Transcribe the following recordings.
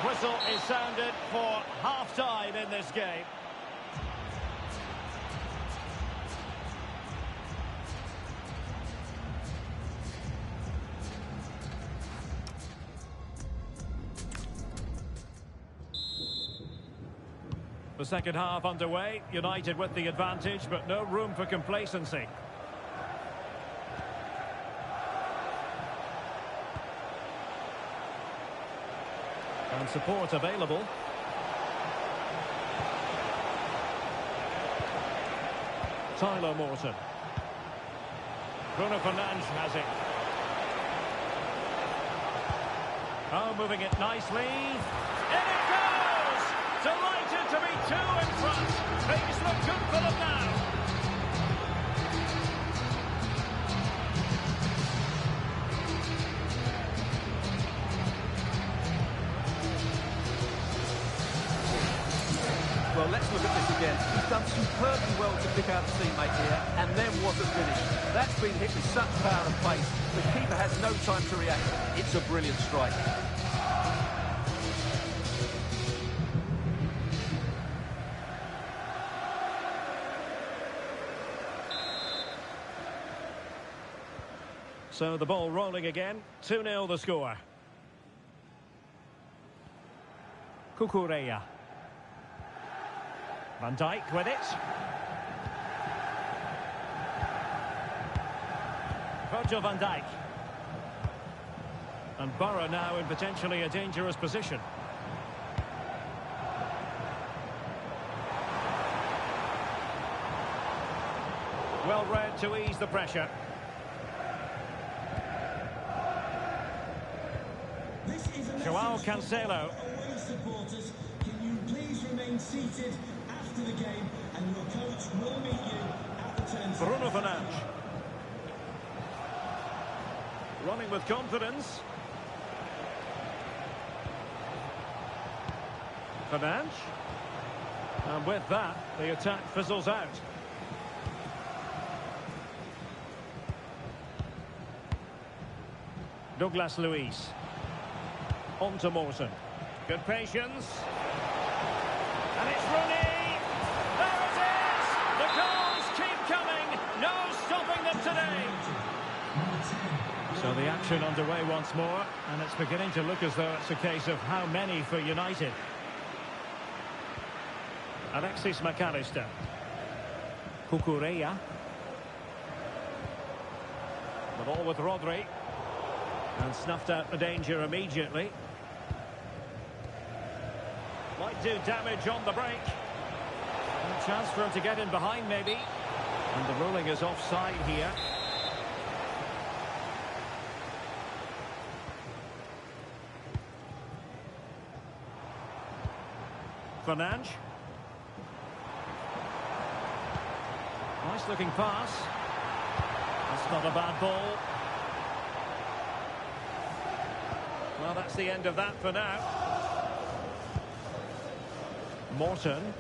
The whistle is sounded for half-time in this game. The second half underway, United with the advantage, but no room for complacency. And support available. Tyler Morton. Bruno Fernandes has it. Oh, moving it nicely. In it goes! Delighted to be two in front. Things look good for them now. Well, let's look at this again. He's done superbly well to pick out a teammate here, and then wasn't finished. That's been hit with such power and pace. The keeper has no time to react. It's a brilliant strike. So the ball rolling again. 2-0 the score. Cucurella. Van Dijk with it. Virgil van Dijk. And Borough now in potentially a dangerous position. Well read to ease the pressure. Joao Cancelo. Away supporters, can you please remain seated after the game, and your coach will meet you at the turn. Bruno Fernandes. Running with confidence. Fernandes. And with that, the attack fizzles out. Douglas Luiz. On to Morton. Good patience. And it's Rooney. There it is! The goals keep coming. No stopping them today. So the action underway once more. And it's beginning to look as though it's a case of how many for United. Alexis McAllister. Cucurella. The ball with Rodri. And snuffed out the danger immediately. Might do damage on the break. A chance for him to get in behind, maybe. And the ruling is offside here. Fernandes. Nice looking pass. That's not a bad ball. Well, that's the end of that for now. Morton.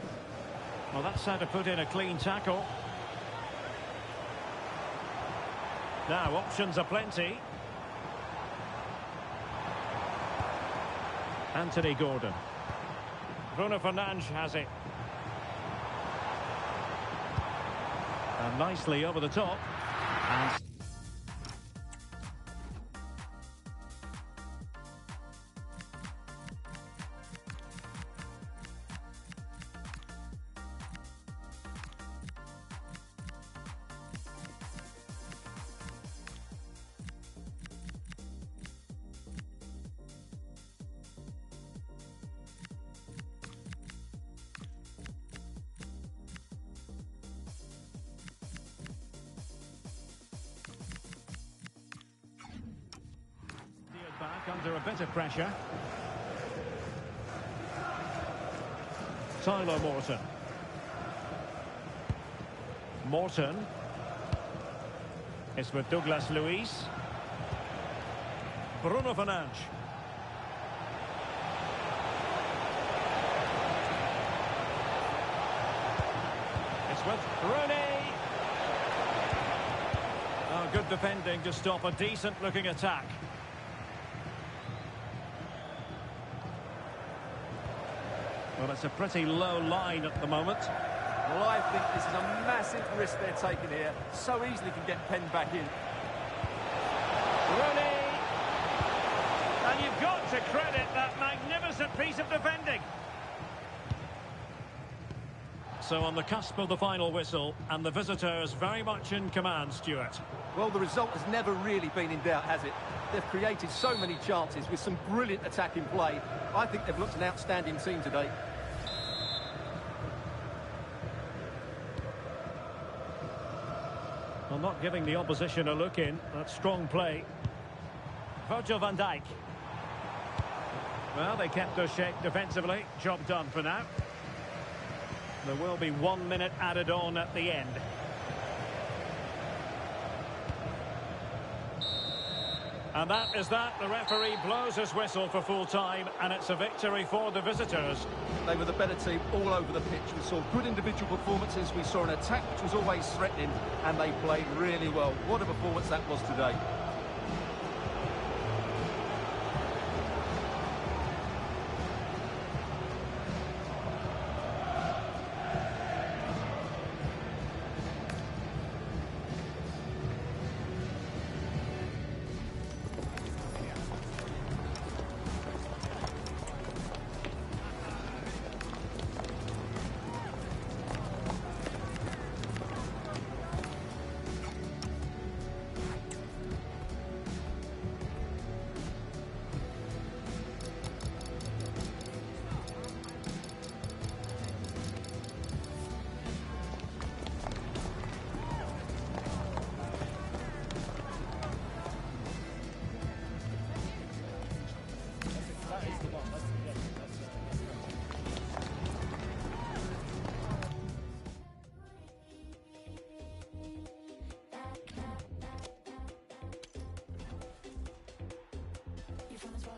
Well, that's how to put in a clean tackle. Now, options are plenty. Anthony Gordon. Bruno Fernandes has it. And nicely over the top. And back under a bit of pressure. Tyler Morton. Morton. It's with Douglas Luiz. Bruno Fernandes. It's with Rooney. Oh, good defending to stop a decent looking attack. Well, it's a pretty low line at the moment. Well, I think this is a massive risk they're taking here. So easily can get penned back in. Rooney! And you've got to credit that magnificent piece of defending. So on the cusp of the final whistle, and the visitors very much in command, Stuart. Well, the result has never really been in doubt, has it? They've created so many chances with some brilliant attacking play. I think they've looked an outstanding team today. Well, not giving the opposition a look in. That's strong play. Virgil van Dijk. Well, they kept their shape defensively. Job done for now. There will be 1 minute added on at the end. And that is that. The referee blows his whistle for full time, and it's a victory for the visitors. They were the better team all over the pitch. We saw good individual performances. We saw an attack which was always threatening, and they played really well. What a performance that was today.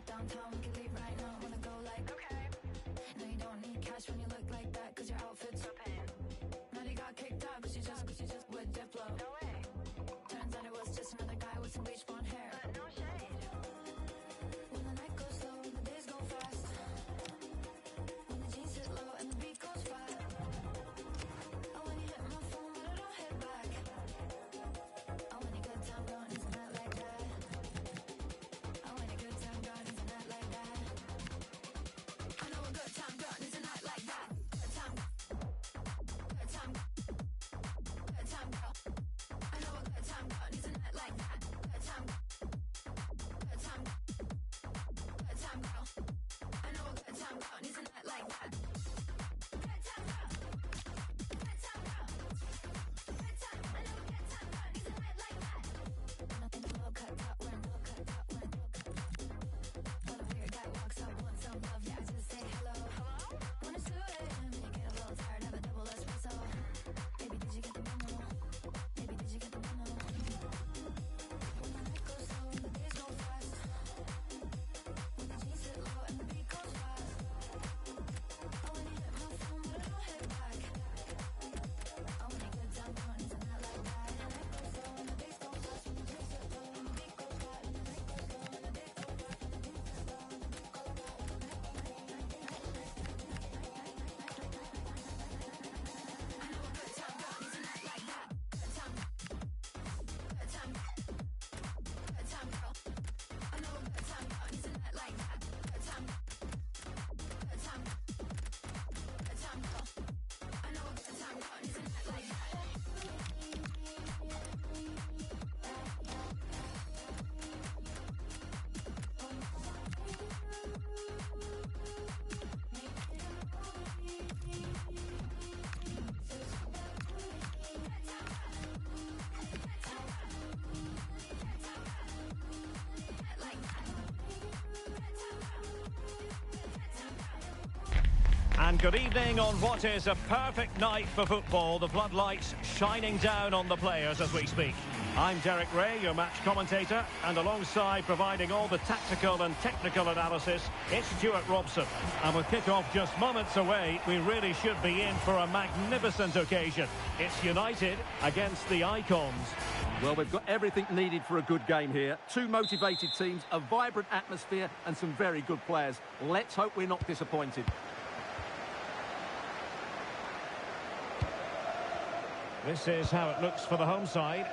Downtown, we can leave right now. Wanna go like, okay. No, you don't need cash when you look like that, cause your outfit's so pain. Maddie got kicked out, cause she just with Diplo. No way. Turns out it was just another guy with some bleach blonde hair. But no shade. When the night goes slow and the days go fast. When the jeans hit low and the beat goes fast. Oh, when you hit my phone, but I don't hit back. Oh, when you good time gone, isn't that like that? Oh, when a good time gone, isn't that like that? I know a good time gone, isn't that like that? Good time, good time, good time, girl. I know a good time gone, isn't that like that? Good time, good time, good time, girl. I know a good time gone, isn't that like that? Good time, girl. Good time, girl. Good time. I know a good time gone, isn't that like that? Nothing low cut top when, low cut top when. When a weird guy walks up, want some love, yeah, just say hello. When it's 2 a.m. and you get a little tired of a double espresso. Baby, did you get the memo? Baby, did you get the memo? When the night goes slow and the days go fast. When the jeans hit low and the beat goes fast. Oh, when you hit my phone, but I don't hit back. Oh, when you good time gone, isn't that like that? And the night goes slow and the days go fast. When the jeans hit low and the beat goes fast. And the night goes slow and the days go fast. When the jeans hit low and the beat goes fast. I know a good time gone, isn't that like that? Good time, good time, good time, girl. I know a good time gone, isn't that like that? Good time, good time, good time, girl. I know a good time gone, isn't that like that? And good evening on what is a perfect night for football. The floodlights shining down on the players as we speak. I'm Derek Ray, your match commentator, and alongside providing all the tactical and technical analysis, it's Stuart Robson. And with kick-off just moments away, we really should be in for a magnificent occasion. It's United against the Icons. Well, we've got everything needed for a good game here. Two motivated teams, a vibrant atmosphere, and some very good players. Let's hope we're not disappointed. This is how it looks for the home side.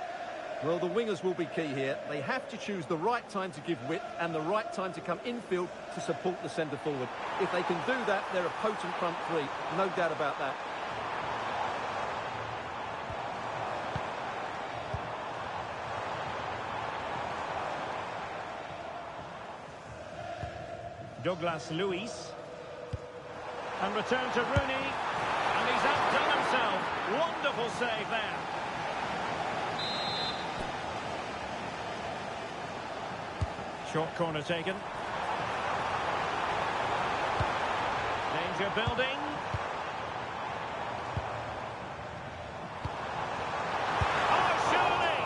Well, the wingers will be key here. They have to choose the right time to give width and the right time to come infield to support the centre forward. If they can do that, they're a potent front three. No doubt about that. Douglas Luiz. And return to Rooney. And he's outdone himself. Wonderful save there. Short corner taken. Danger building. Oh, surely!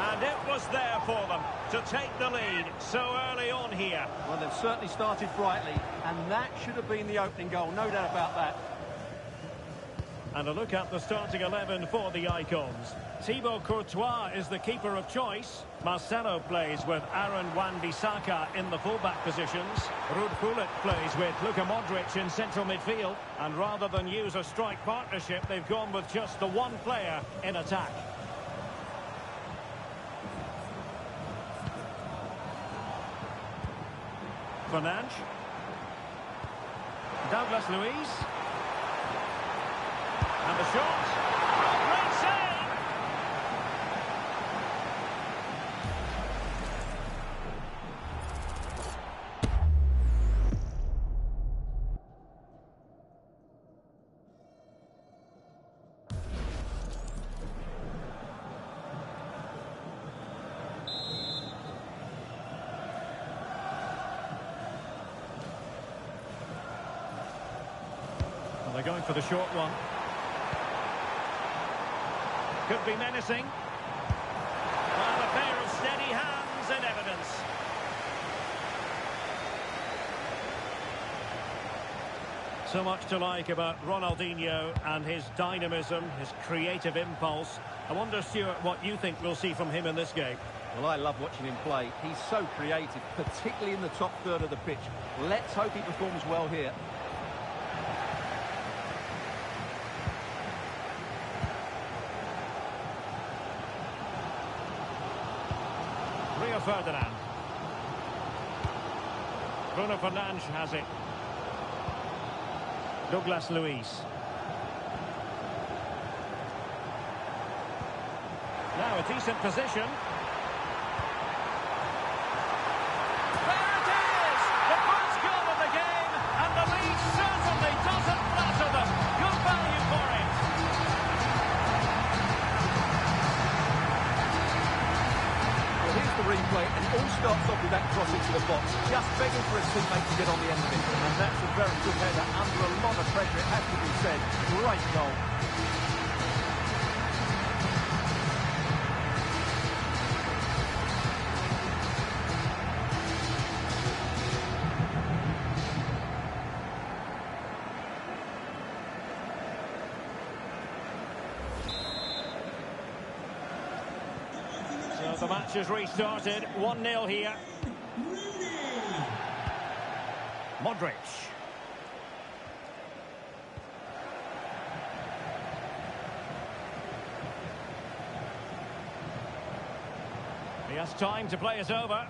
And it was there for them to take the lead so early on here. Well, they've certainly started brightly, and that should have been the opening goal, no doubt about that. And a look at the starting 11 for the Icons. Thibaut Courtois is the keeper of choice. Marcelo plays with Aaron Wan-Bissaka in the fullback positions. Ruud Gullit plays with Luka Modric in central midfield. And rather than use a strike partnership, they've gone with just the one player in attack. Fernandes. Douglas Luiz. And the shot. Oh, great save! Well, they're going for the short one. Could be menacing. Well, a pair of steady hands in evidence. So much to like about Ronaldinho and his dynamism, his creative impulse. I wonder, Stuart, what you think we'll see from him in this game. Well, I love watching him play. He's so creative, particularly in the top third of the pitch. Let's hope he performs well here. Rio Ferdinand. Bruno Fernandes has it. Douglas Luiz. Now a decent position. There it is! The first goal of the game, and the lead certainly doesn't flatter them. Good value for it. Well, here's the replay, and it all starts off with that cross into the box, just begging for his teammate to get on the end of it. And that's a very good header, under a lot of pressure, it has to be said. Great goal. So the match has restarted. 1-0 here. Modric. He has time to play it over.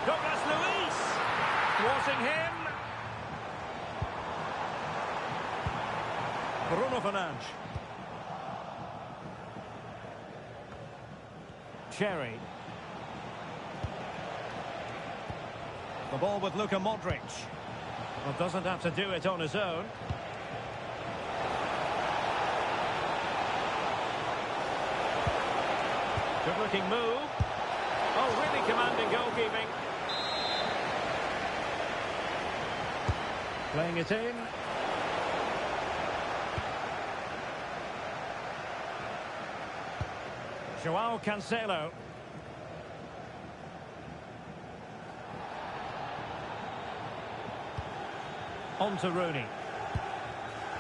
Douglas Luiz thwarting him. Bruno Fernandes. Cherry. The ball with Luka Modric. Well, doesn't have to do it on his own. Good looking move. Oh, really commanding goalkeeping. Playing it in. Joao Cancelo. On to Rooney.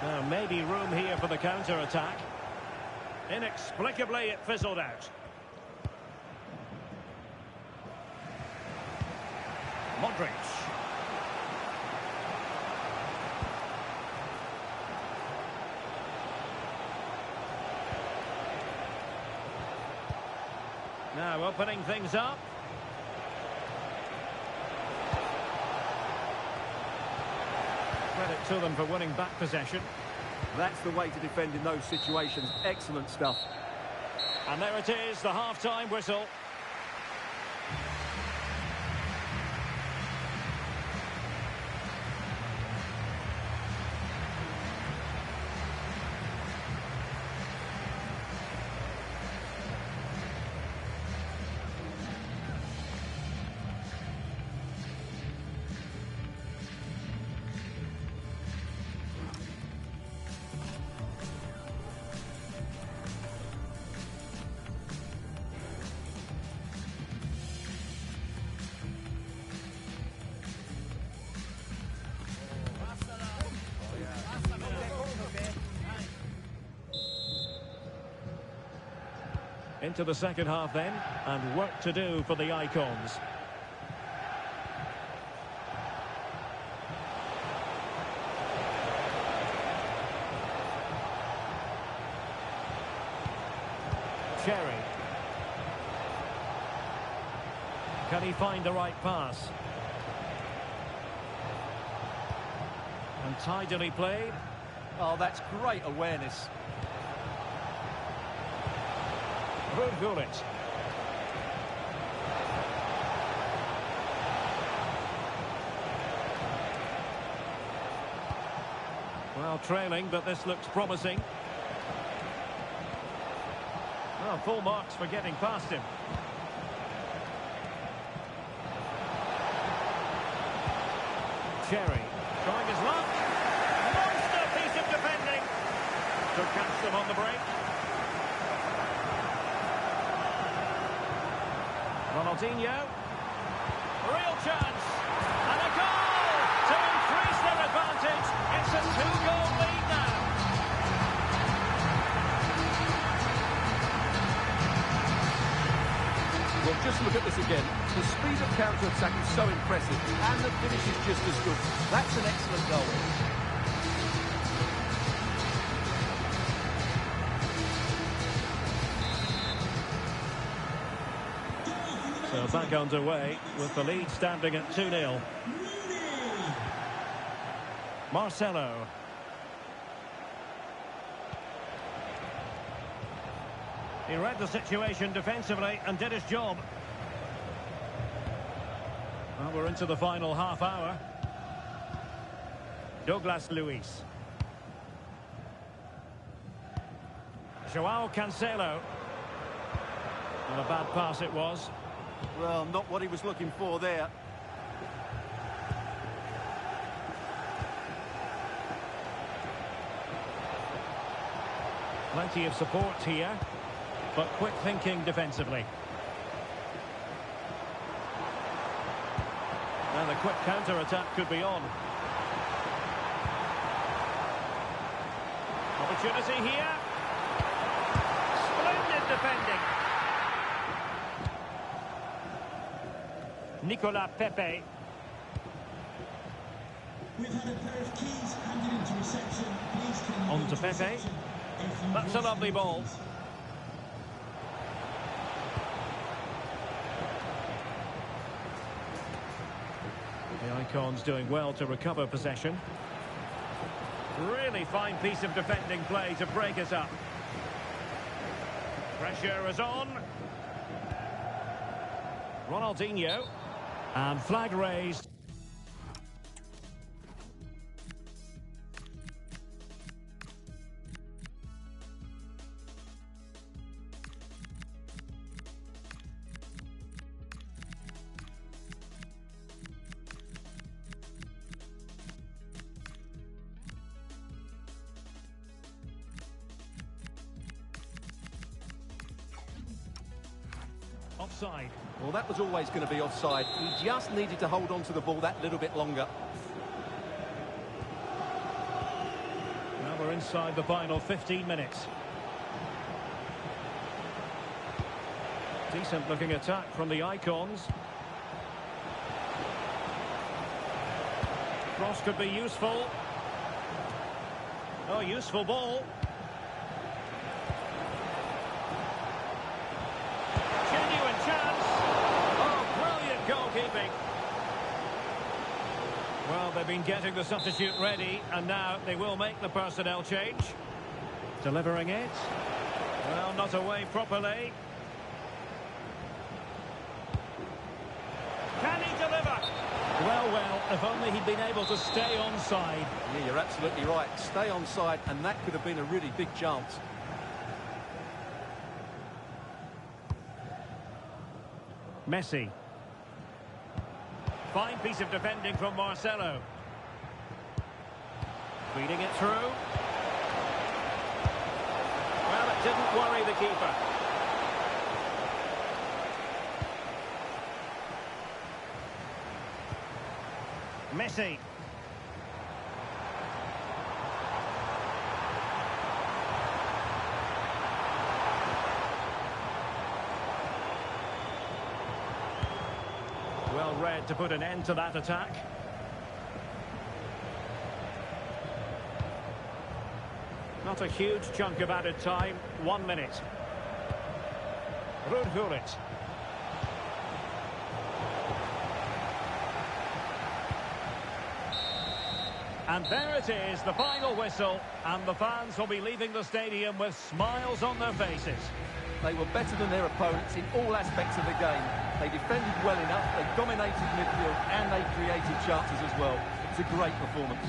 Now, maybe room here for the counter-attack. Inexplicably, it fizzled out. Modric. Now opening things up. Credit to them for winning back possession. That's the way to defend in those situations. Excellent stuff. And there it is, the half-time whistle. Into the second half then, and work to do for the Icons. Cherry. Can he find the right pass? And tidily played. Oh, that's great awareness. Gullit. Well, trailing, but this looks promising. Well, full marks for getting past him. Cherry, trying his luck. Monster piece of defending to catch them on the break. Ronaldinho, real chance, and a goal to increase their advantage. It's a 2-goal lead now. Well, just look at this again. The speed of counter-attack is so impressive, and the finish is just as good. That's an excellent goal. So back underway with the lead standing at 2-0. Marcelo. He read the situation defensively and did his job. Well, we're into the final half hour. Douglas Luiz. Joao Cancelo. And a bad pass it was. Well, not what he was looking for there. Plenty of support here, but quick thinking defensively. And the quick counter-attack could be on. Opportunity here. Splendid defending. Nicolas Pepe. We've had a pair of keys handed into reception. Please can you On to Pepe. That's a lovely ball. The Icons doing well to recover possession. Really fine piece of defending play to break us up. Pressure is on. Ronaldinho. And flag raised. Offside. Well, that was always going to be offside. He just needed to hold on to the ball that little bit longer. Now we're inside the final 15 minutes. Decent looking attack from the Icons. Cross could be useful. Oh, useful ball. Genuine chance. they've been getting the substitute ready, and now they will make the personnel change. Delivering it. Well, not away properly. Can he deliver? Well, if only he'd been able to stay onside. Yeah, you're absolutely right. Stay onside, and that could have been a really big chance. Messi. Fine piece of defending from Marcelo. Feeding it through. Well, it didn't worry the keeper. Messi. Well read to put an end to that attack. Not a huge chunk of added time. 1 minute. Rudhulit. And there it is, the final whistle, and the fans will be leaving the stadium with smiles on their faces. They were better than their opponents in all aspects of the game. They defended well enough, they dominated midfield, and they created chances as well. It was a great performance.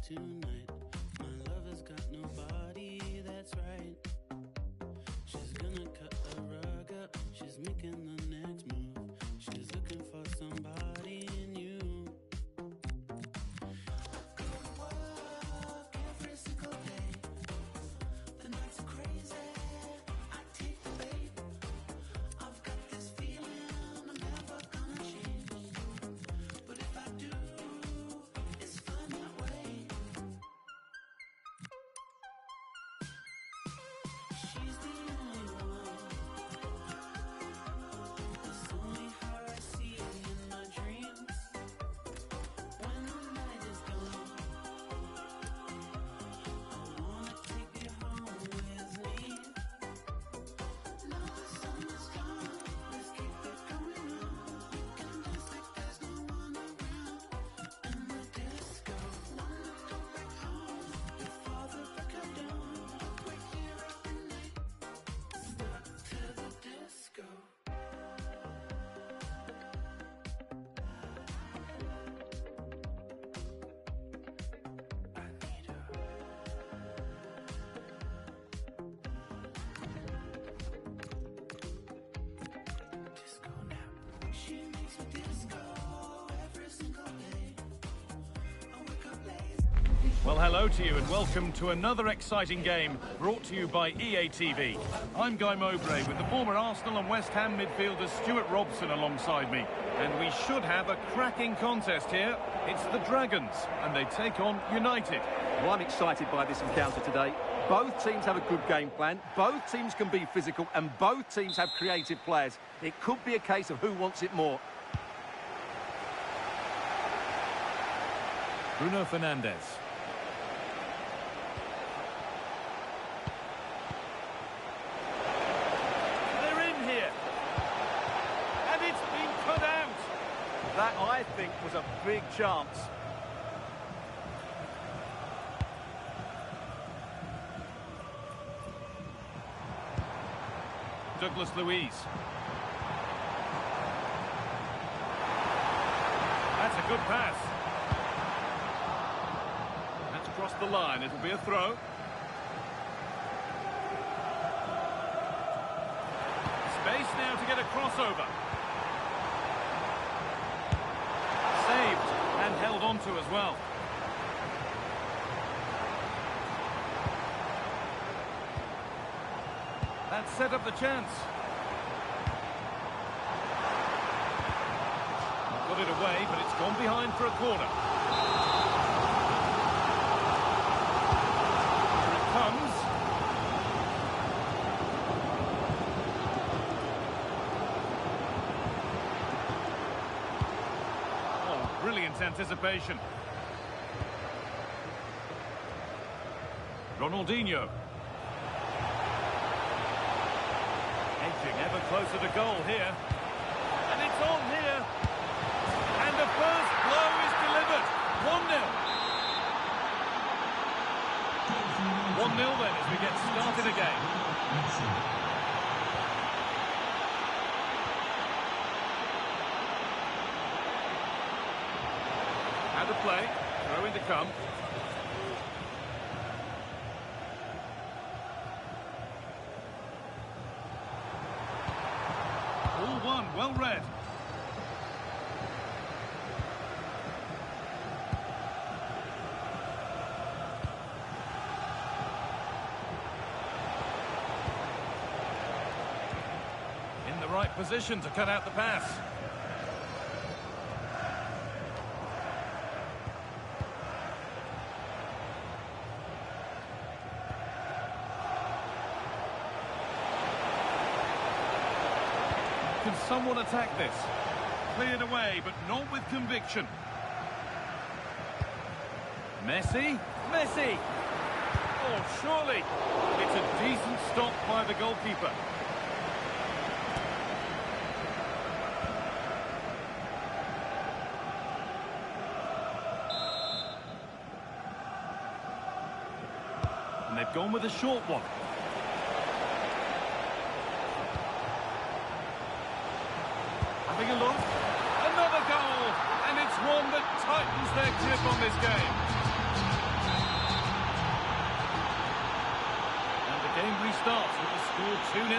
tonight. My lover's got nobody, that's right. She's gonna cut the rug up, she's making the next move. She's looking for somebody new. I go to work every single day. The nights are crazy, I take the bait. I've got this feeling I'm never gonna change. But if I do, it's fun that way. She's the only one. It's only her I see in my dreams. When the night is gone, I wanna take you home with me. Now the sun is gone, let's keep it going on. We can dance like there's no one around. In the disco, wanna go back home. Your father broke her down, but we're here every night. Stuck to the disco. I need her. Disco nap. She makes me disco every single day. I wake up late. Well, hello to you and welcome to another exciting game brought to you by EATV. I'm Guy Mowbray with the former Arsenal and West Ham midfielder Stuart Robson alongside me. And we should have a cracking contest here. It's the Dragons and they take on United. Well, I'm excited by this encounter today. Both teams have a good game plan, both teams can be physical, and both teams have creative players. It could be a case of who wants it more. Bruno Fernandes. They're in here. And it's been cut out. That, I think, was a big chance. Douglas Luiz. That's a good pass. That's crossed the line. It'll be a throw. Space now to get a crossover. Saved and held onto as well. That set up the chance. Got it away, but it's gone behind for a corner. Here it comes. Oh, brilliant anticipation. Ronaldinho. Edging ever closer to goal here. And it's on here. And the first blow is delivered. 1-0. 1-0 then as we get started again. Out of play. Throw in to come. All one, well read. In the right position to cut out the pass. Can someone attack this? Cleared away, but not with conviction. Messi? Messi! Oh, surely. It's a decent stop by the goalkeeper. And they've gone with a short one. Having a look. Another goal! And it's one that tightens their grip on this game. restarts with the score 2-0.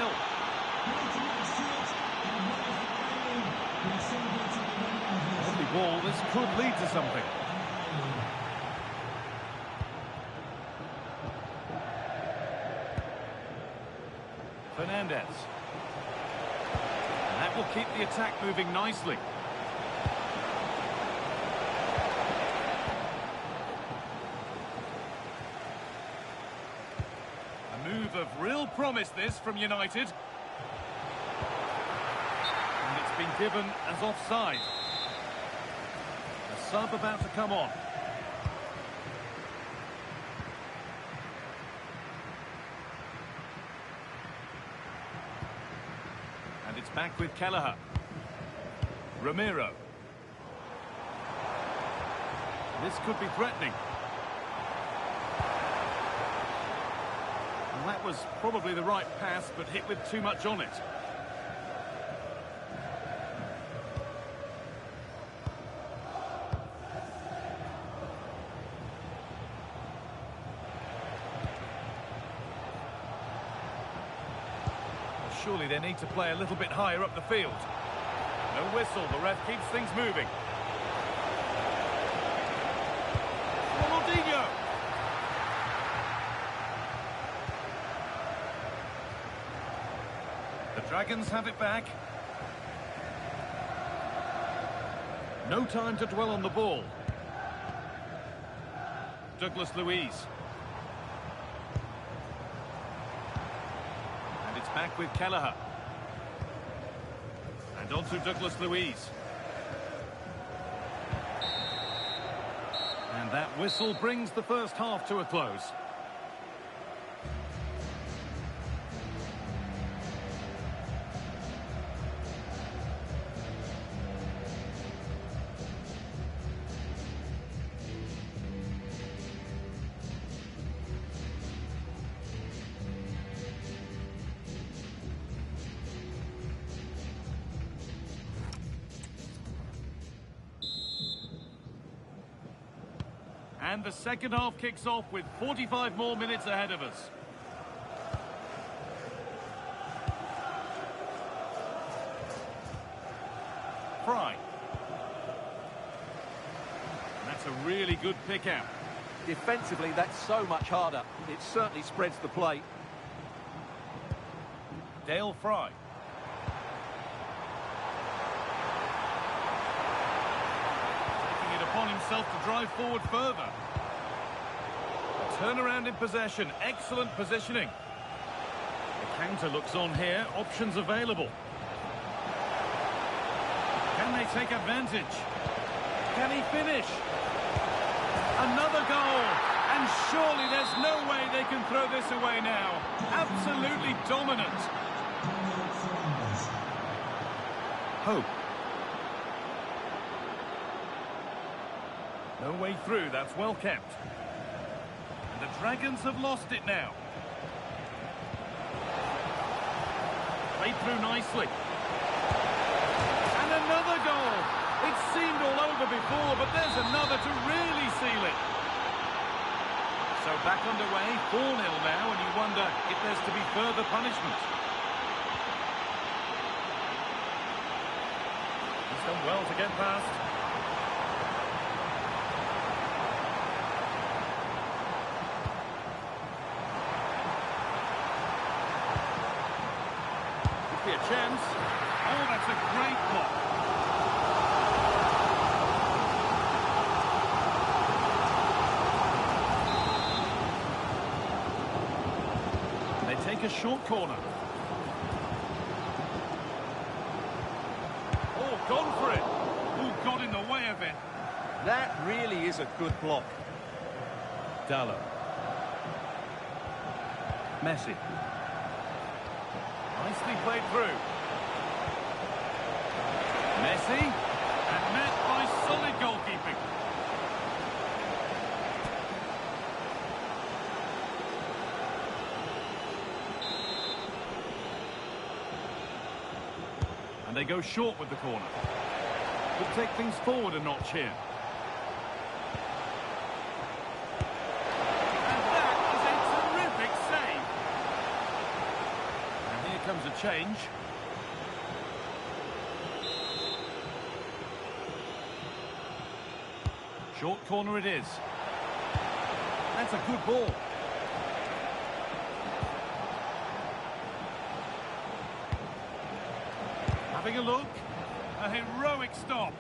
Lovely ball, this could lead to something. Fernandez. And that will keep the attack moving nicely. A move of real promise, this, from United. And it's been given as offside. A sub about to come on. And it's back with Kelleher. Romero. This could be threatening. Well, that was probably the right pass, but hit with too much on it. Surely they need to play a little bit higher up the field. No whistle, the ref keeps things moving. Ronaldinho! The Dragons have it back. No time to dwell on the ball. Douglas Luiz. Back with Kelleher. And on to Douglas Luiz. And that whistle brings the first half to a close. And the second half kicks off with 45 more minutes ahead of us. Fry. And that's a really good pick out. Defensively, that's so much harder. It certainly spreads the play. Dale Fry. Taking it upon himself to drive forward further. Turnaround in possession. Excellent positioning. The counter looks on here. Options available. Can they take advantage? Can he finish? Another goal. And surely there's no way they can throw this away now. Absolutely dominant. Hope. No way through. That's well kept. And the Dragons have lost it now. Played through nicely. And another goal. It seemed all over before, but there's another to really seal it. So back underway, 4-0 now, and you wonder if there's to be further punishment. He's done well to get past. Could be a chance. Oh, that's a great block. Take a short corner. Oh, gone for it. Oh, got in the way of it. That really is a good block. Dallo. Messi. Nicely played through. Messi. And met by solid goalkeeping. And they go short with the corner. Could take things forward a notch here. And that is a terrific save. comes a change. Short corner it is. That's a good ball. Having a look. A heroic stop.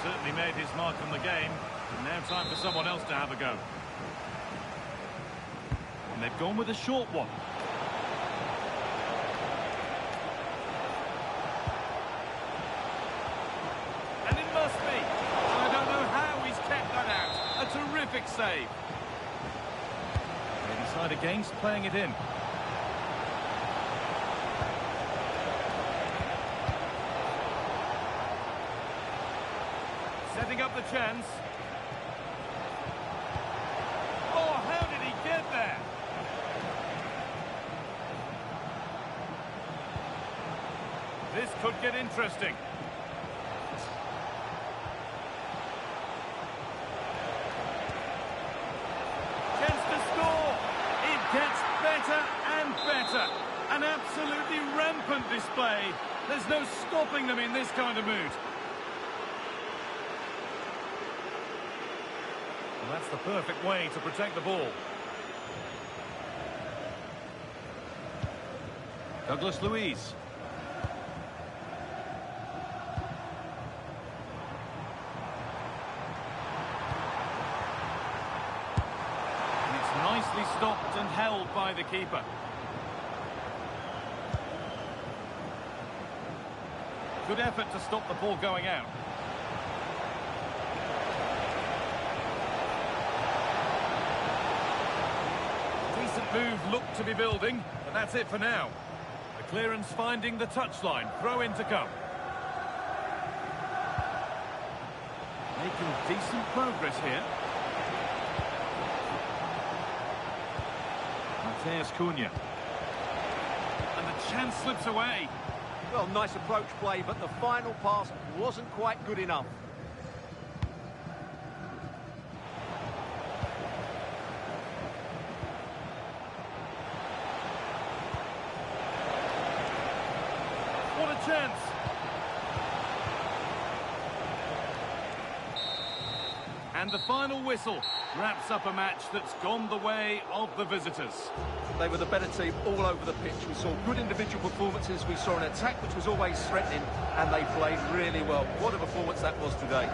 Certainly made his mark on the game. And now time for someone else to have a go. And they've gone with a short one. And it must be. I don't know how he's kept that out. A terrific save. They decide against playing it in. Setting up the chance. Oh, how did he get there? This could get interesting. Chance to score. It gets better and better. An absolutely rampant display. There's no stopping them in this kind of mood. Well, that's the perfect way to protect the ball. Douglas Luiz. And it's nicely stopped and held by the keeper. Good effort to stop the ball going out. Move looked to be building, but that's it for now. The clearance finding the touchline. Throw in to come. Making decent progress here. Mateus Cunha. And the chance slips away. Well, nice approach play, but the final pass wasn't quite good enough. Chance. And the final whistle wraps up a match that's gone the way of the visitors. They were the better team all over the pitch. We saw good individual performances. We saw an attack which was always threatening, and they played really well. What a performance that was today.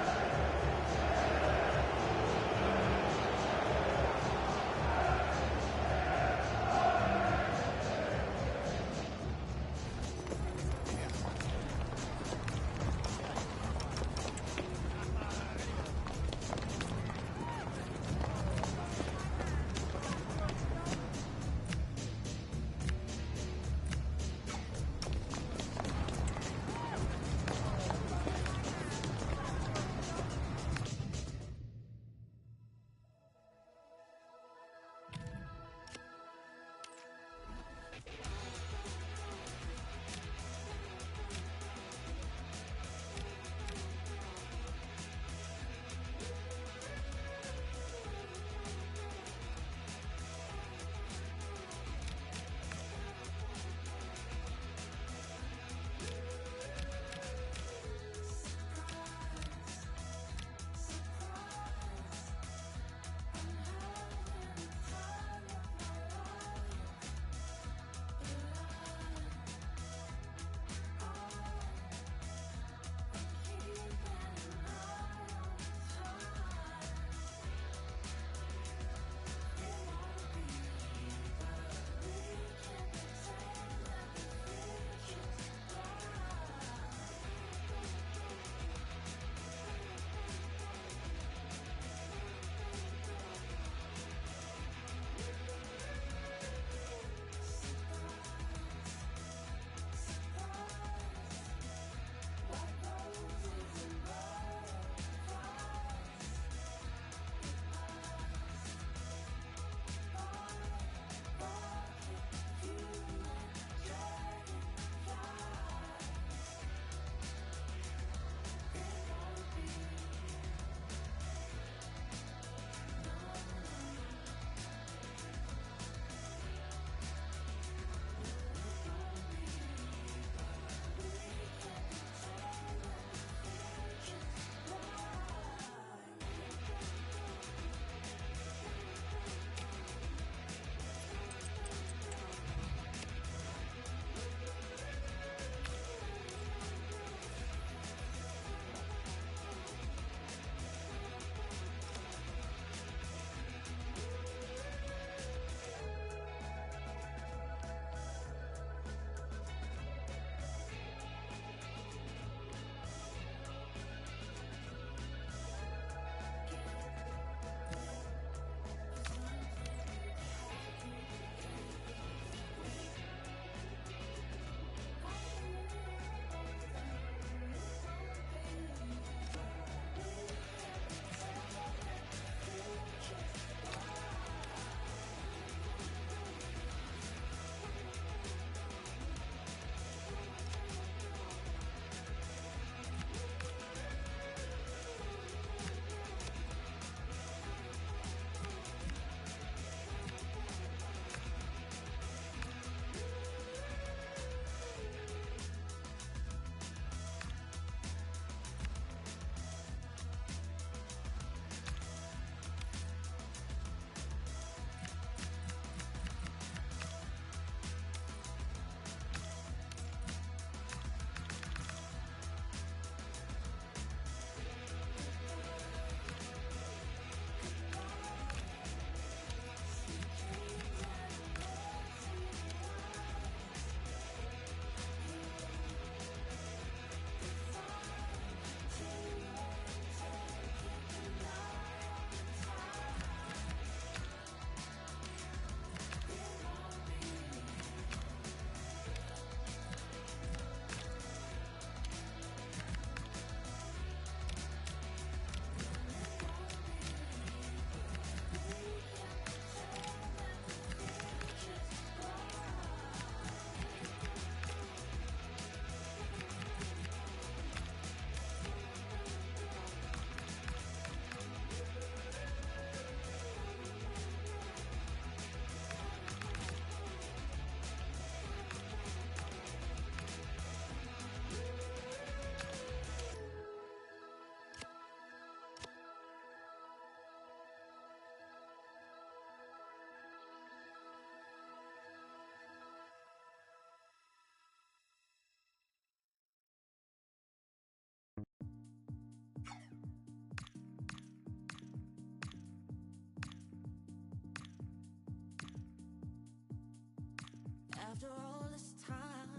After all this time,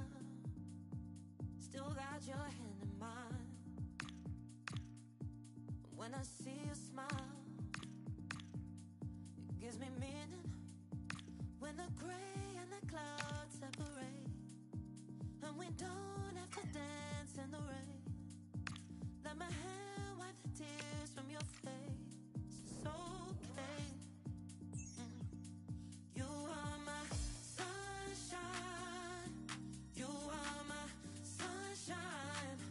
still got your hand in mine. When I see you smile, it gives me meaning. When the gray and the clouds separate, and we don't have to dance in the rain, let my hand wipe the tears from your face. It's okay. You are my sunshine. You are my sunshine.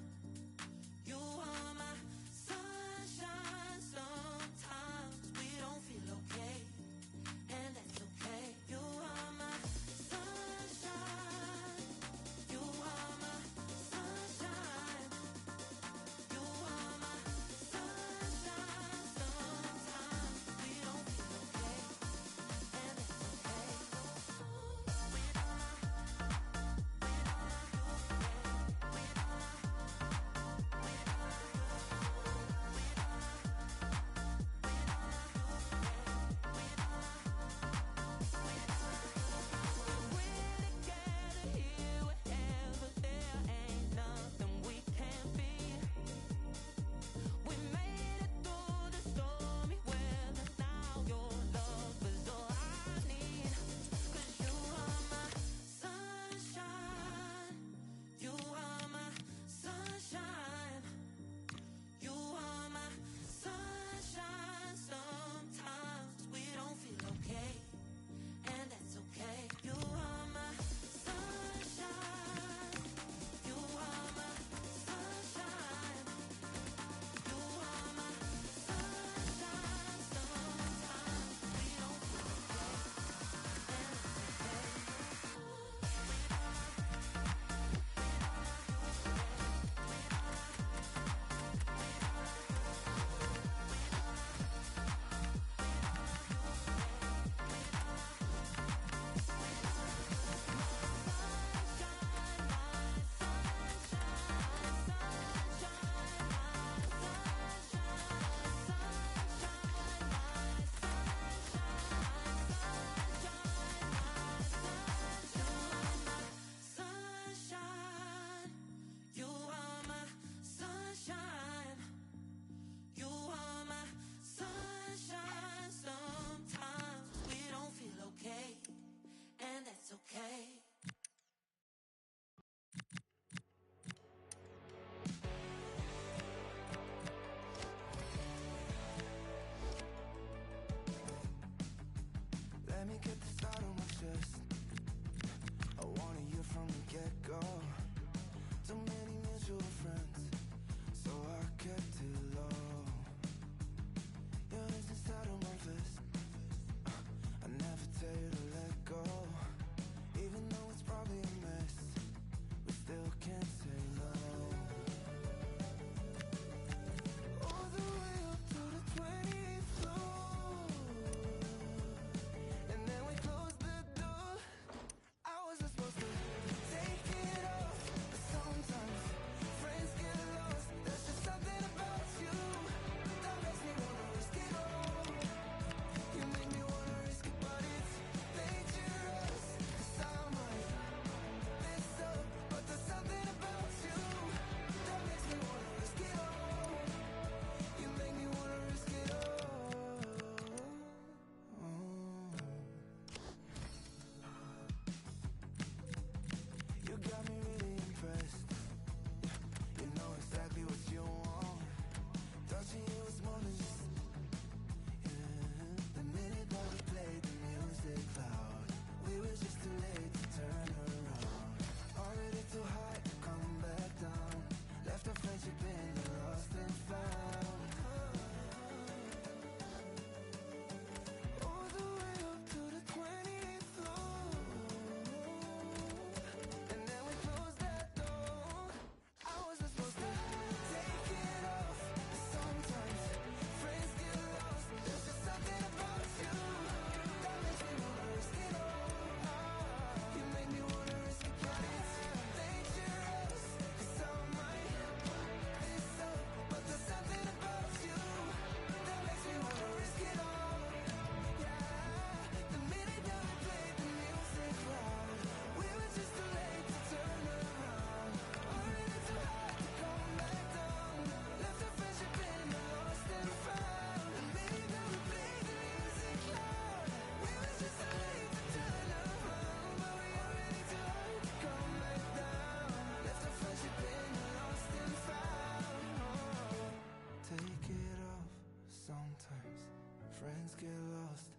friends get lost.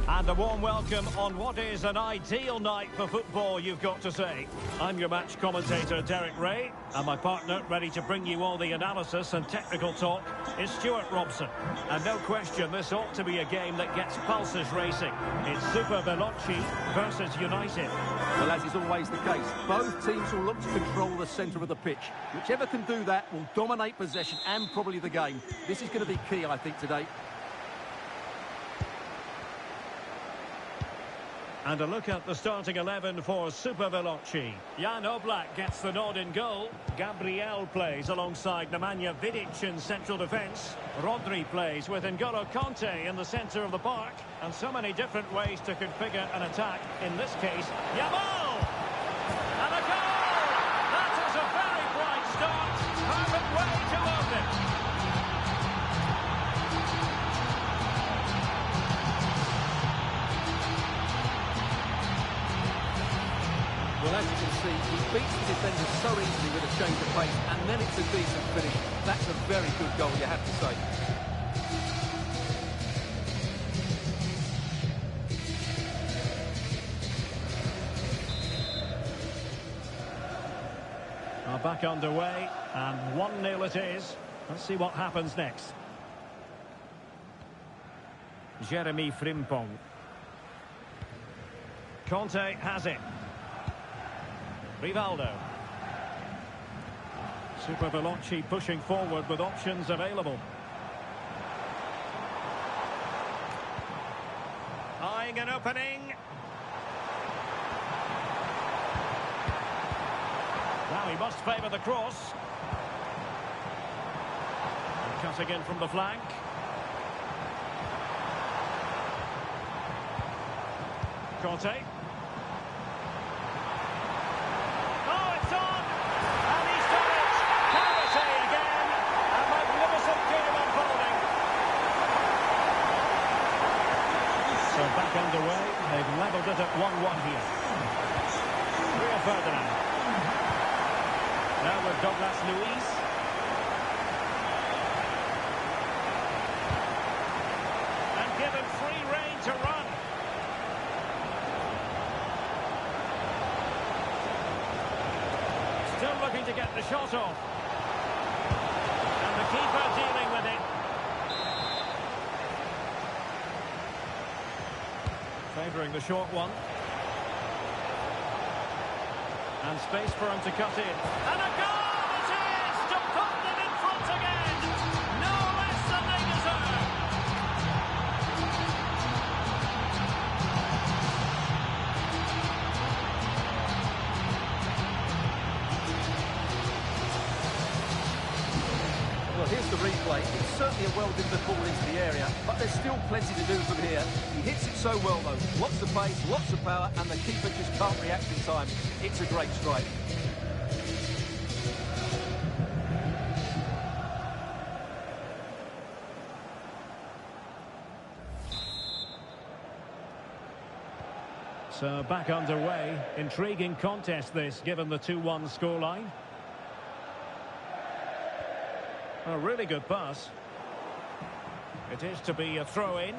And a warm welcome on what is an ideal night for football, you've got to say. I'm your match commentator, Derek Ray, and my partner, ready to bring you all the analysis and technical talk, is Stuart Robson. And no question, this ought to be a game that gets pulses racing. It's Super Veloci versus United. Well, as is always the case, both teams will look to control the centre of the pitch. Whichever can do that will dominate possession and probably the game. This is going to be key, I think, today. And a look at the starting 11 for Super Veloci. Jan Oblak gets the nod in goal. Gabriel plays alongside Nemanja Vidic in central defence. Rodri plays with N'Golo Kanté in the centre of the park. And so many different ways to configure an attack. In this case, Yamal! And a goal! That is a very bright start. Perfect way to open it. Well, as you can see, he beats the defenders so easily with a change of pace, and then it's a decent finish. That's a very good goal, you have to say. Are back underway, and 1-0 it is. Let's see what happens next. Jeremy Frimpong. Conte has it. Rivaldo. Super Veloci pushing forward with options available. Eyeing an opening. Now he must favour the cross. And cutting in from the flank. Conte. Back underway, they've levelled it at 1-1 here. Rio Ferdinand. Now with Douglas Luiz. And given free rein to run. Still looking to get the shot off. And the keeper dealing with it. Favouring the short one. And space for him to cut in. And a goal it is to put them in front again. No less than they deserve. Well, here's the replay. It's certainly a well-delivered ball into the area, but there's still plenty to do from here. He hits it so well, though. Lots of pace, lots of power, and the keeper just can't react in time. It's a great strike. So back underway. Intriguing contest this, given the 2-1 scoreline. A really good pass. It is to be a throw-in.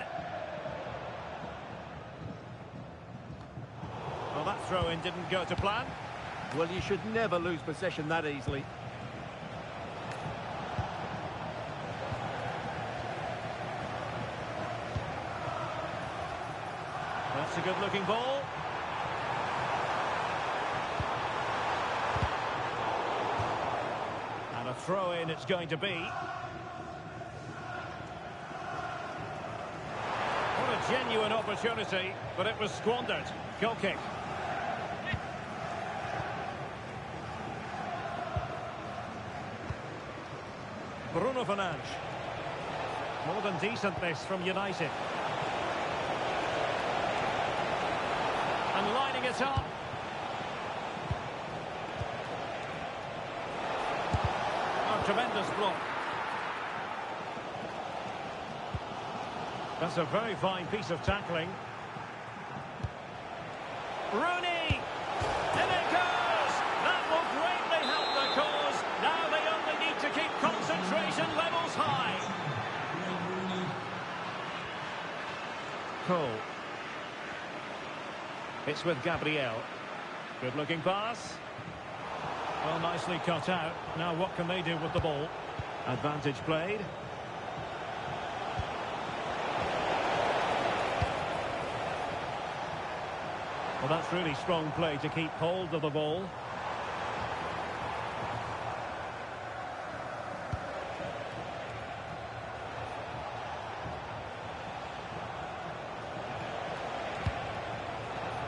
Well, that throw-in didn't go to plan. Well, you should never lose possession that easily. That's a good-looking ball. And a throw-in it's going to be. What a genuine opportunity, but it was squandered. Goal kick. Bruno Fernandes. More than decent this from United. And lining it up. A tremendous block. That's a very fine piece of tackling. Rooney! In it goes! That will greatly help the cause. Now they only need to keep concentration levels high. control. It's with Gabriel. Good looking pass. Well, nicely cut out. Now what can they do with the ball? Advantage played. Well, that's really strong play to keep hold of the ball.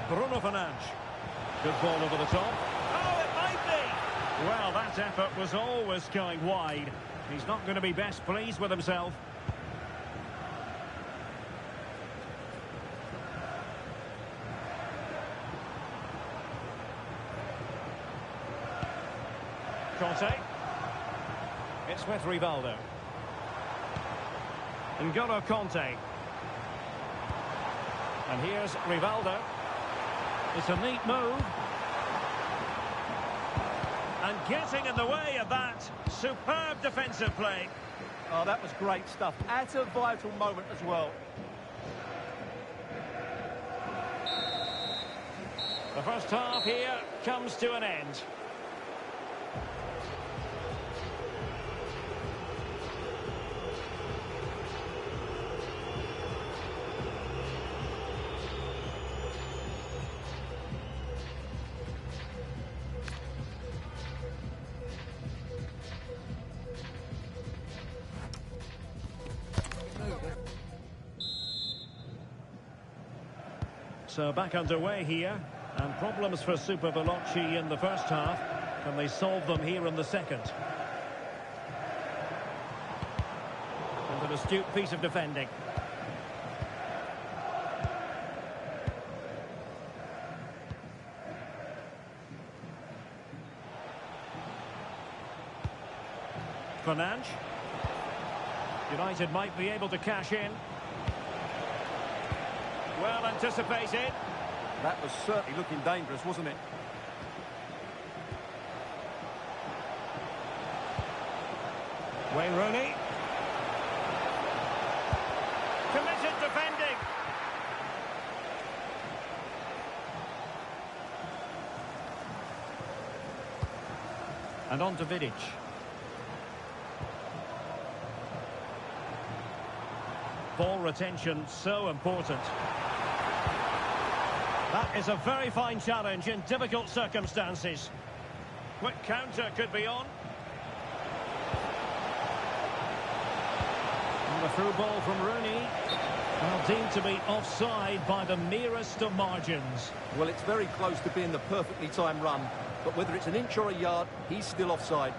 Bruno Fernandes. Good ball over the top. Oh, it might be! Well, that effort was always going wide. He's not going to be best pleased with himself. Conte. It's with Rivaldo. N'Golo Conte. And here's Rivaldo. It's a neat move. And getting in the way of that. Superb defensive play. Oh, that was great stuff. At a vital moment as well. The first half here comes to an end. So back underway here, and problems for Super Veloci in the first half. Can they solve them here in the second? And an astute piece of defending. Fernandes. United might be able to cash in. Well anticipated. That was certainly looking dangerous, wasn't it? Wayne Rooney. Committed defending. And on to Vidic. Ball retention so important. That is a very fine challenge in difficult circumstances. Quick counter could be on. And the through ball from Rooney. Well, deemed to be offside by the merest of margins. Well, it's very close to being the perfectly timed run. But whether it's an inch or a yard, he's still offside.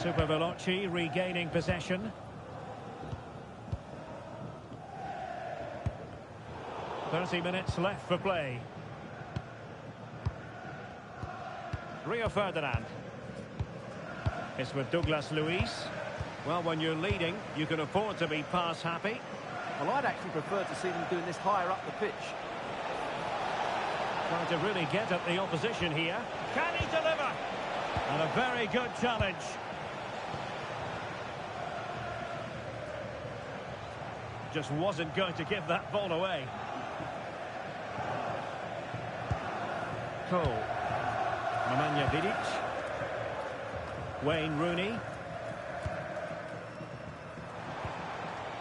Super Veloci regaining possession. "30 minutes left for play." Rio Ferdinand. It's with Douglas Luiz. Well, when you're leading, you can afford to be pass happy. Well, I'd actually prefer to see them doing this higher up the pitch. Trying to really get at the opposition here. Can he deliver? And a very good challenge. Just wasn't going to give that ball away. Cole. Nemanja Vidic. Wayne Rooney.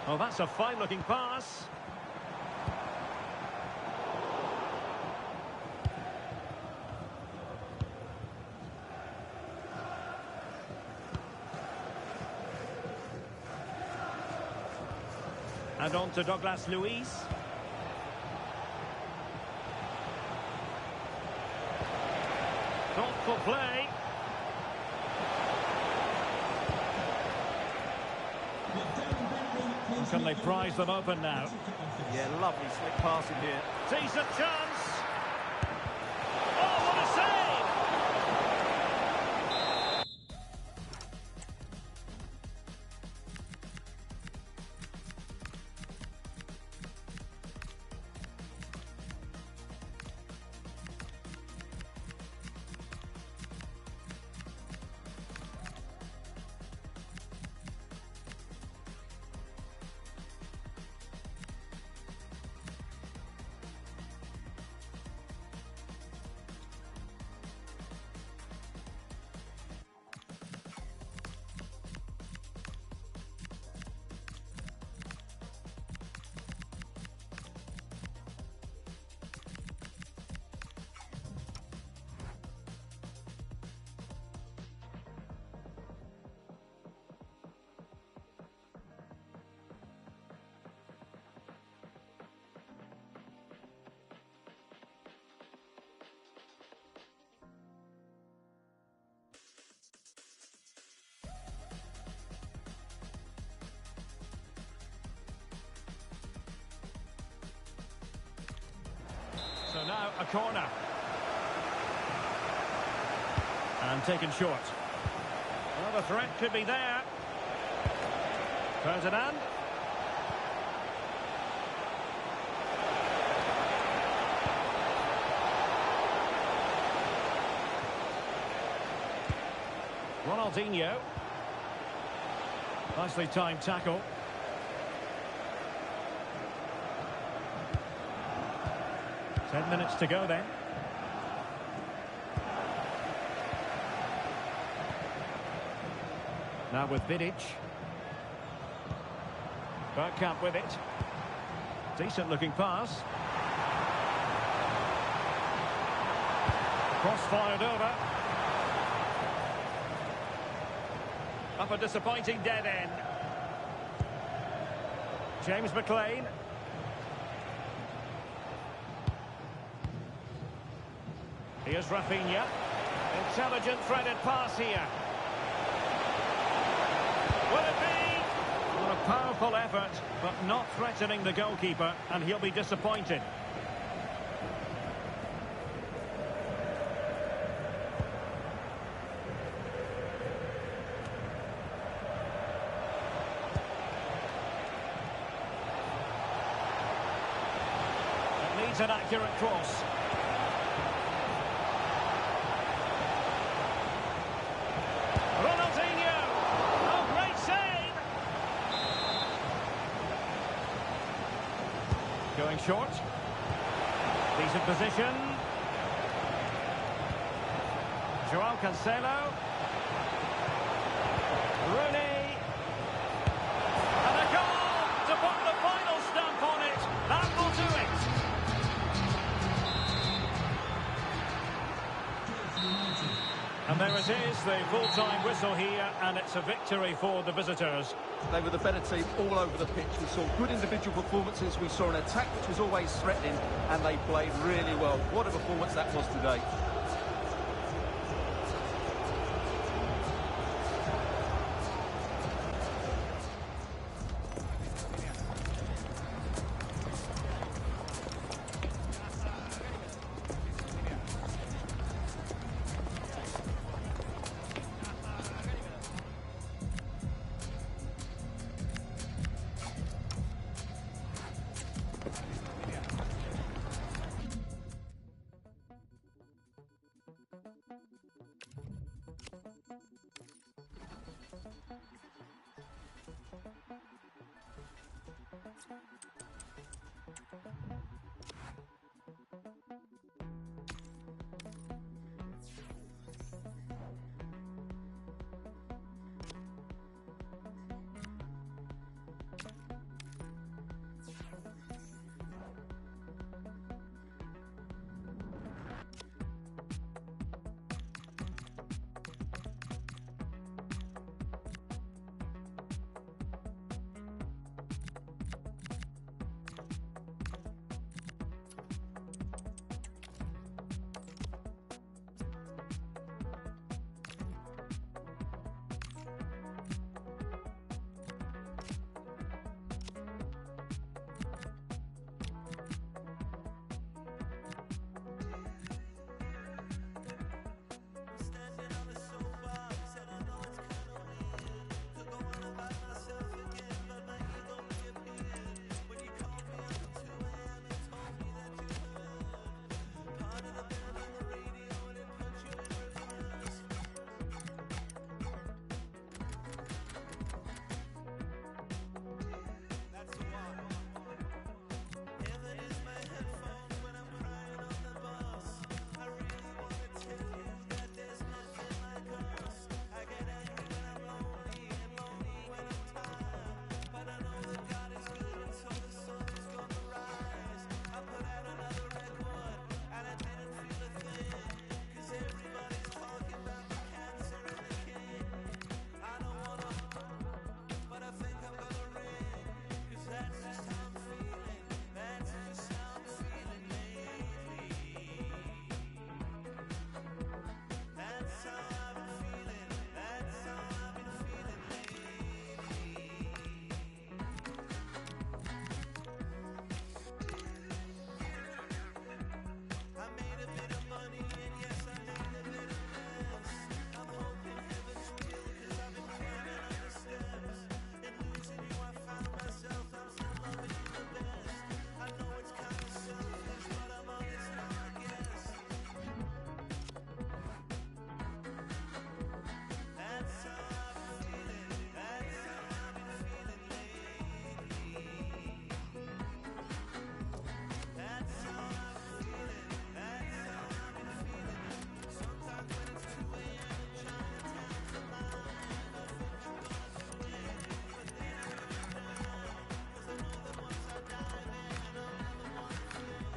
Oh, that's a fine-looking pass. And on to Douglas Luiz. Thoughtful play. Can they prize them open now? Yeah, lovely slick passing here. Decent chance. Oh, what a save! So now a corner. And taken short. Well, the threat could be there. Ferdinand. Ronaldinho. Nicely timed tackle. Ten minutes to go then. Now with Vidic. Bergkamp with it. Decent looking pass. Cross fired over. Up a disappointing dead end. James McLean. Here's Rafinha. Intelligent threaded pass here. Will it be? What a powerful effort, but not threatening the goalkeeper, and he'll be disappointed. It needs an accurate cross. Ronaldinho! Oh, great save! Going short. Decent position. Joao Cancelo. Rooney. And a goal to put the final stamp on it. That will do it. And there it is, the full-time whistle here, and it's a victory for the visitors. They were the better team all over the pitch. We saw good individual performances. We saw an attack which was always threatening, and they played really well. What a performance that was today. Standing on a soapbox, and I know it's kinda weird to go on about myself again, but my ego reappeared when you called me up at 2 a.m. and told me that you heard part of the band on the radio and it put you in reverse. That's the one. Heaven is my headphones when I'm crying on the bus. I really wanna tell you that there's nothing like us. I get angry when I'm lonely and lonely when I'm tired. But I know that God is good and so the sun is gonna rise. I put out another record and I didn't feel a thing. 'Cause everybody's talking about the cancer and the king. I don't wanna, but I think I'm gonna ring. 'Cause that's just how I'm feeling. That's just how I'm feeling lately. That's how I've been feeling. That's how I've been feeling lately. I made a bit of money and yes, I made a bit of mess. I'm hoping heaven's real 'cause I've been climbing up the steps. In losing you, I found myself. I'm still loving you the best. I know it's kind of selfish, but I'm honest now, I guess. That's how I've been feeling. That's how I've been feeling lately. That's how I've been feeling. That's how I've been feeling. Sometimes when it's 2 a.m. in Chinatown's alive, I think I'm gonna swing. But then I come down, 'cause I know that once I dive in, I'll never wanna fling.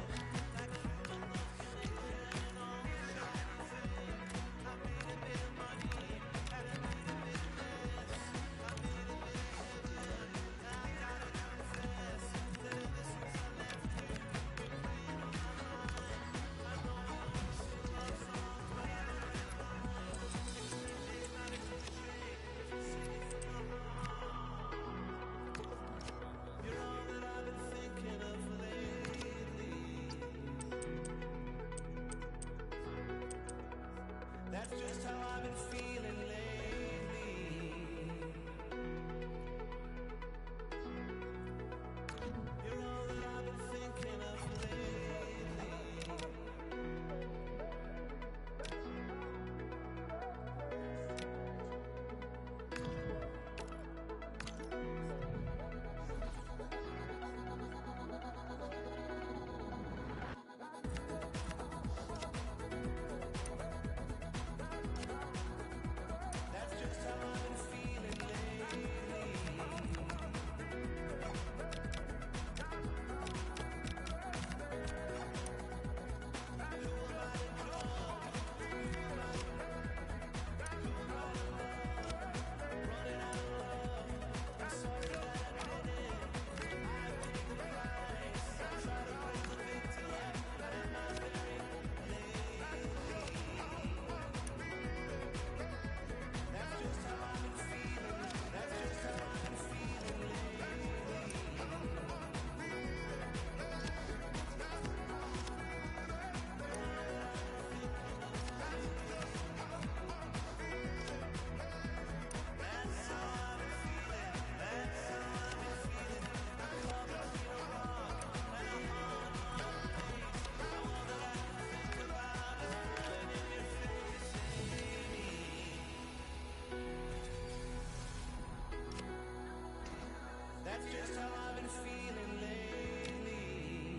Like human love connection and all the shiny things. I made a bit of money and I made a bit of mess. I made a bit of heaven. Now I gotta confess that ever since I left you, you've been playing on my mind. I know we only sing love songs, but I don't really mind. Extended, not a cliche, if you sing it from the heart. You're all that I've been thinking of lately. That's just how I've been feeling lately. You're all that I've been thinking of lately. That's just how I've been feeling lately. Who am I to judge? Who am I to love? Running out of love. I'm sorry that I did it. I paid the price. I try to play the victim, but am I very lately? That's just how I've been feeling. That's just how I've been feeling lately. That's how I've been feeling. That's how I've been feeling. I'm caught between a rock and a hard place. Now all that I can think about is pulling in your face, Amy. That's just how I've been feeling lately.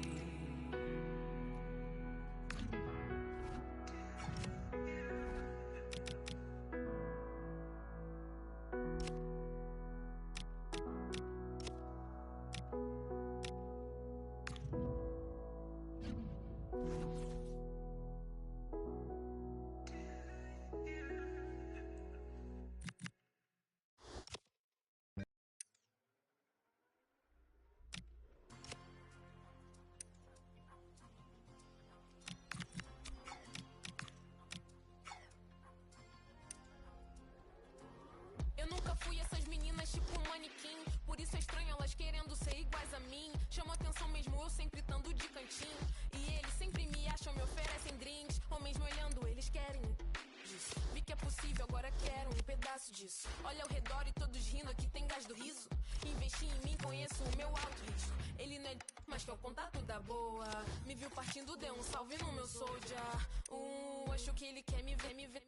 cansaço disso. Olha ao redor e todos rindo, aqui tem gás do riso. Investi em mim, conheço o meu alto risco. Ele não é mas que é o contato da boa. Me viu partindo, deu um salve no meu soldier. Acho que ele quer me ver,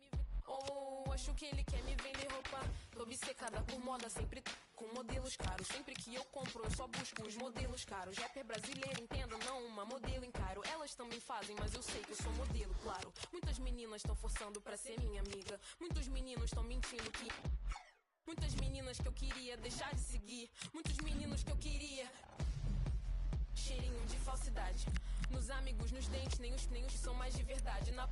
acho que ele quer me vender roupa. Tô obcecada por moda, sempre com modelos caros. Sempre que eu compro, eu só busco os modelos caros. Rapper brasileiro, entenda, não uma modelo encaro. Elas também fazem, mas eu sei que eu sou modelo, claro. Muitas meninas estão forçando pra ser minha amiga. Muitos meninos estão mentindo que... Muitas meninas que eu queria deixar de seguir. Muitos meninos que eu queria... Cheirinho de falsidade. Nos amigos, nos dentes, nem os são mais de verdade. Na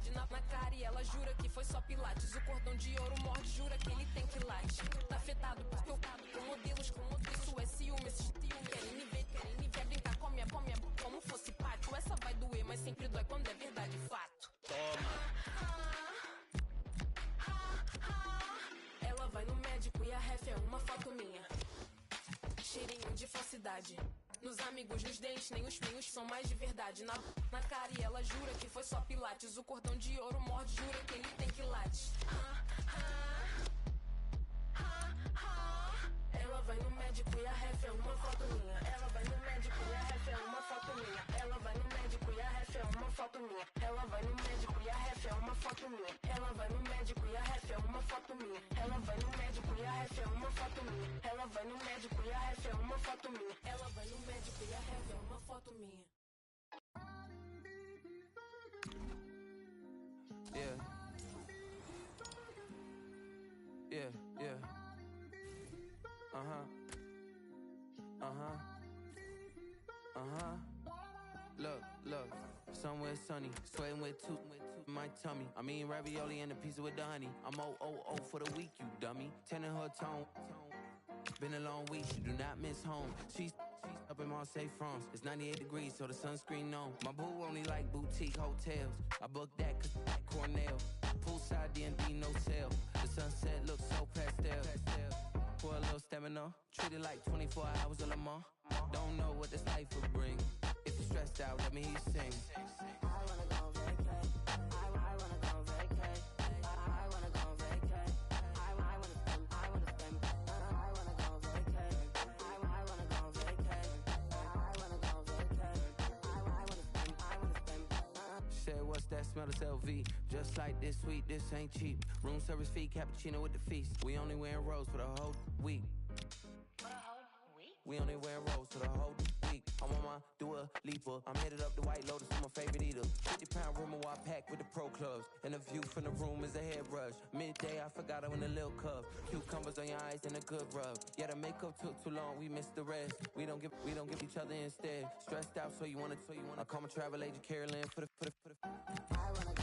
cara e ela jura que foi só pilates. O cordão de ouro morde, jura que ele tem quilates. Tá afetado porque eu com modelos, isso é ciúme. Esses querem me ver, brincar com a minha como fosse pátio. Essa vai doer, mas sempre dói quando é verdade, fato. Ela vai no médico e a ref é uma foto minha. Cheirinho de falsidade. Nos amigos, nos dentes, nem os são mais de verdade. Na cara e ela jura que foi só pilates. O cordão de ouro morde, jura que ele tem quilates. Ela vai no médico e a ref é uma foto minha. Ela vai no médico e a ref é uma foto minha. Ela vai no médico e a ref é uma foto minha. Ela vai no médico e a ref é uma foto minha. Ela vai no médico e a ref é uma foto minha. Ela vai no médico e a ref é uma foto minha. Ela vai no médico e a ref é uma foto minha. Ela vai no médico e a ref é uma foto minha. Yeah. Yeah, yeah. Look, somewhere sunny, sweating with two my tummy. I mean ravioli and a pizza with the honey. I'm O for the week, you dummy. Tending her tone. Been a long week, she do not miss home. She's up in Marseille, France. It's 98 degrees, so the sunscreen on. My boo only like boutique hotels. I booked that cause I like Cornell. Poolside D&D, no sale. The sunset looks so pastel. For a little stamina, treat it like 24 hours of Le Mans. Don't know what this life will bring. If you're stressed out, let me hear you sing. I wanna go vacay. I wanna go vacay. I wanna go vacay. I wanna spend. I wanna go vacay. I wanna go vacay. I wanna go vacay. I wanna spend. Said, what's that smell? It's LV. Just like this sweet, this ain't cheap. Room service fee, cappuccino with the feast. We only wearing rose for the whole week. We only wear rose for the whole week. I'm on my Dua Lipa. I'm headed up the White Lotus for my favorite eater. 50-pound room I pack with the pro clubs. And the view from the room is a head rush. Midday, I forgot I in a little cup. Cucumbers on your eyes and a good rub. Yeah, the makeup took too long, we missed the rest. We don't give each other instead. Stressed out, so you wanna. I call my travel agent Carolyn for the. I wanna